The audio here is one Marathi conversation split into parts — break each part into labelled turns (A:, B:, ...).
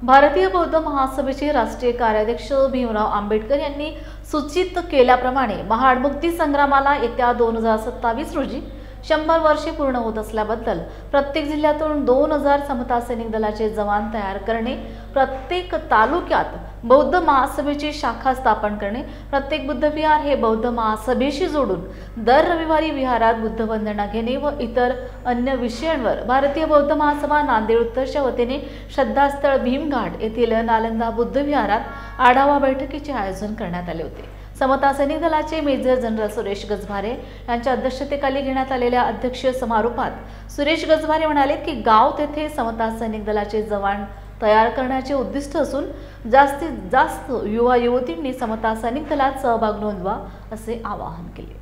A: भारतीय बौद्ध महासभेचे राष्ट्रीय कार्याध्यक्ष भीमराव आंबेडकर यांनी सूचित केल्याप्रमाणे महाड मुक्ती संग्रामाला येत्या 2027 रोजी 100 वर्षे पूर्ण होत असल्याबद्दल प्रत्येक जिल्ह्यातून 2000 समता सैनिक दलाचे जवान तयार करणे, प्रत्येक तालुक्यात बौद्ध महासभेची शाखा स्थापन करणे, प्रत्येक बुद्धविहार हे बौद्ध महासभेशी जोडून दर रविवारी विहारात बुद्ध वंदना घेणे व इतर अन्य विषयांवर भारतीय बौद्ध महासभा नांदेड उत्तरच्या वतीने श्रद्धास्थळ भीमघाट येथील नालंदा बुद्ध विहारात आढावा बैठकीचे आयोजन करण्यात आले होते। समता सैनिक दलाचे मेजर जनरल सुरेश गजभारे यांच्या अध्यक्षतेखाली घेण्यात आलेल्या अध्यक्षीय समारोपात सुरेश गजभारे म्हणाले की गाव तेथे समता सैनिक दलाचे जवान तयार करण्याचे उद्दिष्ट असून जास्तीत जास्त युवा युवतींनी समता सैनिक दलात सहभाग नोंदवा असे आवाहन केले।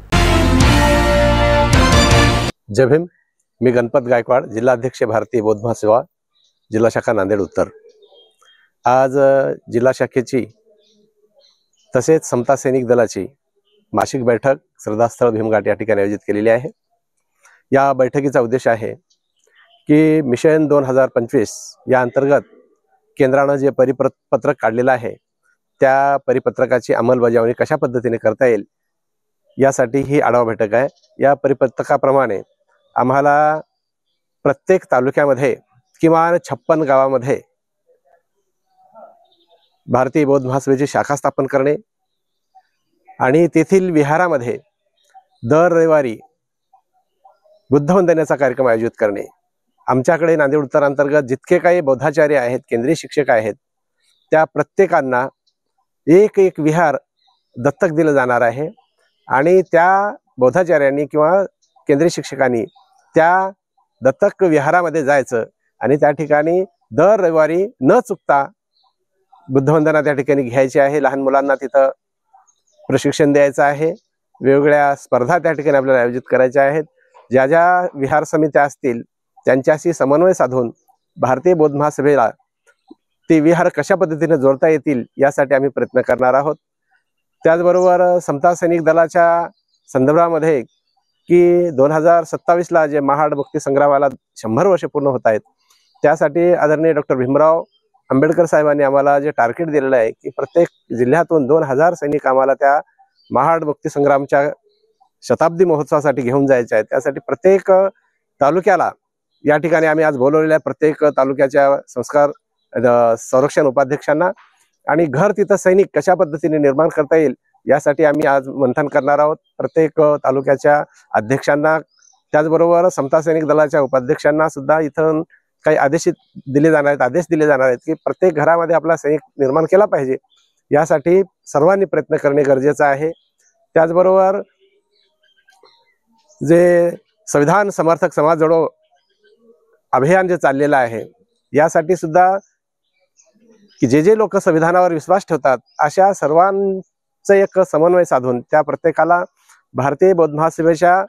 B: जय भीम। मी गणपत गायकवाड, जिल्हाध्यक्ष भारतीय बौद्ध महासभा जिल्हा शाखा नांदेड उत्तर। आज जिल्हा शाखेची तसेच समता सैनिक दलाची मासिक बैठक श्रद्धास्थळ भीमघाट या ठिकाणी आयोजित केलेली आहे। या बैठकीचा उद्देश आहे की मिशन 2025 या अंतर्गत केंद्राने जे परिपत्रक काढलेलं आहे त्या परिपत्रकाची अंमलबजावणी कशा पद्धतीने करता येईल यासाठी ही आढावा बैठक आहे। या परिपत्रकाप्रमाणे आम्हाला प्रत्येक तालुक्यामध्ये किमान 56 गावामध्ये भारतीय बौद्ध महासभेची शाखा स्थापन करणे आणि तेथील विहारामध्ये दर रविवारी बुद्ध वंदनेचा कार्यक्रम आयोजित करणे। आमच्याकडे नांदेड उत्तर अंतर्गत जितके काही बौद्धाचार्य आहेत, केंद्रीय शिक्षक आहेत, त्या प्रत्येकांना एक एक विहार दत्तक दिलं जाणार आहे आणि त्या बौद्धाचार्यांनी किंवा केंद्रीय शिक्षकांनी त्या दत्तक विहारामध्ये जायचं आणि त्या ठिकाणी दर रविवारी न चुकता बुद्धवंदना त्या ठिकाणी घ्यायची आहे। लहान मुलांना तिथं प्रशिक्षण द्यायचं आहे। वेगवेगळ्या स्पर्धा त्या ठिकाणी आपल्याला आयोजित करायच्या आहेत। ज्या ज्या विहार समित्या असतील त्यांच्याशी समन्वय साधून भारतीय बौद्ध महासभेला ते विहार कशा पद्धतीने जोडता येतील यासाठी आम्ही प्रयत्न करणार आहोत। त्याचबरोबर समता सैनिक दलाच्या संदर्भामध्ये की 2027 ला जे महाड मुक्ती संग्रामाला 100 वर्ष पूर्ण होत आहेत त्यासाठी आदरणीय डॉक्टर भीमराव आंबेडकर साहेबांनी आम्हाला जे टार्गेट दिलेलं आहे की प्रत्येक जिल्ह्यातून 2000 सैनिक आम्हाला त्या महाड मुक्ती संग्रामच्या शताब्दी महोत्सवासाठी घेऊन जायचे आहेत। त्यासाठी प्रत्येक तालुक्याला या ठिकाणी आम्ही आज बोलवलेल्या प्रत्येक तालुक्याच्या संस्कार संरक्षण उपाध्यक्षांना आणि घर तिथं सैनिक कशा पद्धतीने निर्माण करता येईल यासाठी आम्ही आज मंथन करणार आहोत। प्रत्येक तालुक्याच्या अध्यक्षांना त्याचबरोबर समता सैनिक दलाच्या उपाध्यक्षांना सुद्धा इथून काही आदेश दिले जाणार आहेत की प्रत्येक घरामध्ये आपला सैनिक निर्माण केला पाहिजे। यासाठी सर्वांनी प्रयत्न करणे गरजेचं आहे। त्याचबरोबर जे संविधान समर्थक समाज जोडो अभियान जे चाललेलं आहे यासाठी सुद्धा की जे लोक संविधानावर विश्वास ठेवतात अशा सर्वांचं एक समन्वय साधून त्या प्रत्येकाला भारतीय बौद्ध महासभेच्या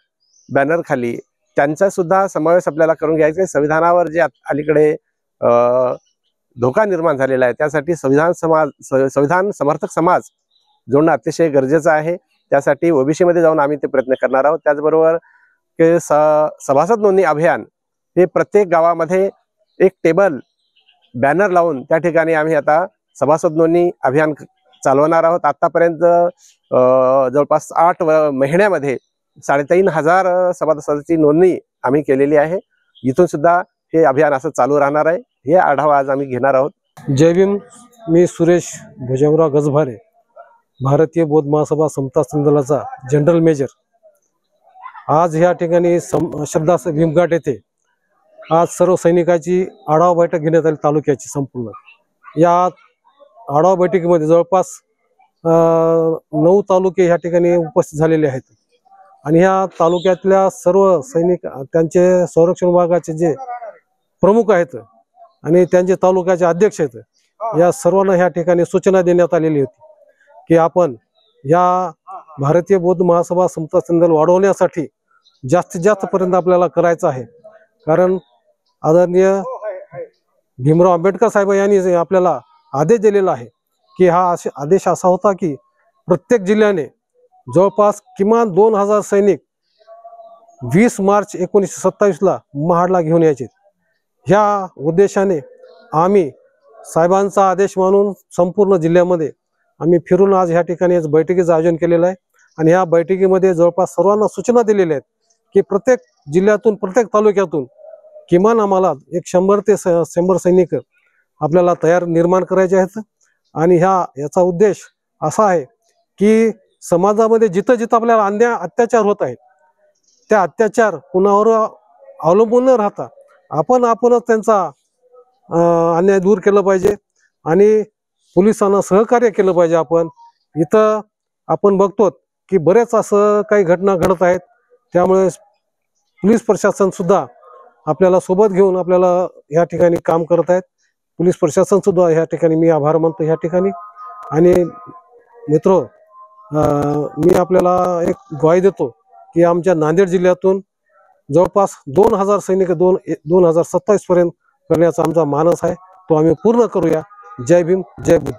B: बॅनर खाली त्यांचा सुद्धा समावेश आपल्याला करून घ्यायचा आहे। संविधानावर जे अलीकडे धोका निर्माण झालेला आहे त्यासाठी संविधान समर्थक समाज जोडणं अतिशय गरजेचं आहे। त्यासाठी ओबीसी मध्ये जाऊन आम्ही ते प्रयत्न करणार आहोत। त्याचबरोबर सभासद नोंदणी अभियान हे प्रत्येक गावामध्ये एक टेबल बॅनर लावून त्या ठिकाणी आम्ही आता सभासद नोंदणी अभियान चालवणार आहोत। आतापर्यंत जवळपास 8 महिन्यामध्ये 3500 सभासदांची नोंदणी आम्ही केलेली आहे। इथून सुद्धा हे अभियान असं चालू राहणार आहे। हे आढावा आज आम्ही घेणार आहोत।
C: जय भीम। मी सुरेश भुजंगराव गजभारे, भारतीय बौद्ध महासभा समता सैनिक दलाचा जनरल मेजर। आज या ठिकाणी श्रद्धास्थळ भीमघाट येथे आज सर्व सैनिकांची आढावा बैठक घेण्यात आली तालुक्याची संपूर्ण। या आढावा बैठकीमध्ये जवळपास 9 तालुके या ठिकाणी उपस्थित झालेले आहेत आणि ह्या तालुक्यातल्या सर्व सैनिक त्यांचे संरक्षण विभागाचे जे प्रमुख आहेत आणि त्यांचे तालुक्याचे अध्यक्ष आहेत या सर्वांना ह्या ठिकाणी सूचना देण्यात आलेली होती की आपण या भारतीय बौद्ध महासभा समता सैनिक दल वाढवण्यासाठी जास्तीत जास्त पर्यंत आपल्याला करायचं आहे। कारण आदरणीय भीमराव आंबेडकर साहेब यांनी आपल्याला आदेश दिलेला आहे की हा आदेश असा होता की प्रत्येक जिल्ह्याने जवळपास किमान 2000 सैनिक 20 मार्च 1927 ला महाडला घेऊन यायचे। ह्या उद्देशाने आम्ही साहेबांचा आदेश मानून संपूर्ण जिल्ह्यामध्ये आम्ही फिरून आज ह्या ठिकाणी आज बैठकीचं आयोजन केलेलं आहे आणि ह्या बैठकीमध्ये जवळपास सर्वांना सूचना दिलेल्या आहेत की प्रत्येक जिल्ह्यातून प्रत्येक तालुक्यातून किमान आम्हाला एक 100 ते 100 सैनिक आपल्याला तयार निर्माण करायचे आहेत आणि याचा उद्देश असा आहे की समाजामध्ये जिथं जिथं आपल्याला अन्याय अत्याचार होत आहेत त्या अत्याचार कुणावर अवलंबून न राहता आपणच त्यांचा अन्याय दूर केलं पाहिजे आणि पोलिसांना सहकार्य केलं पाहिजे. इथं आपण बघतो की बरेच असं काही घटना घडत आहेत, त्यामुळे पोलीस प्रशासन सुद्धा आपल्याला सोबत घेऊन आपल्याला या ठिकाणी काम करत आहेत. पोलीस प्रशासन सुद्धा या ठिकाणी मी आभार मानतो या ठिकाणी. आणि मित्रो, मी आपल्याला एक ग्वाही देतो की आमच्या नांदेड जिल्ह्यातून जवळपास 2000 सैनिक 2027 पर्यंत करण्याचा आमचा मानस आहे, तो आम्ही पूर्ण करूया. जय भीम, जय बुद्ध.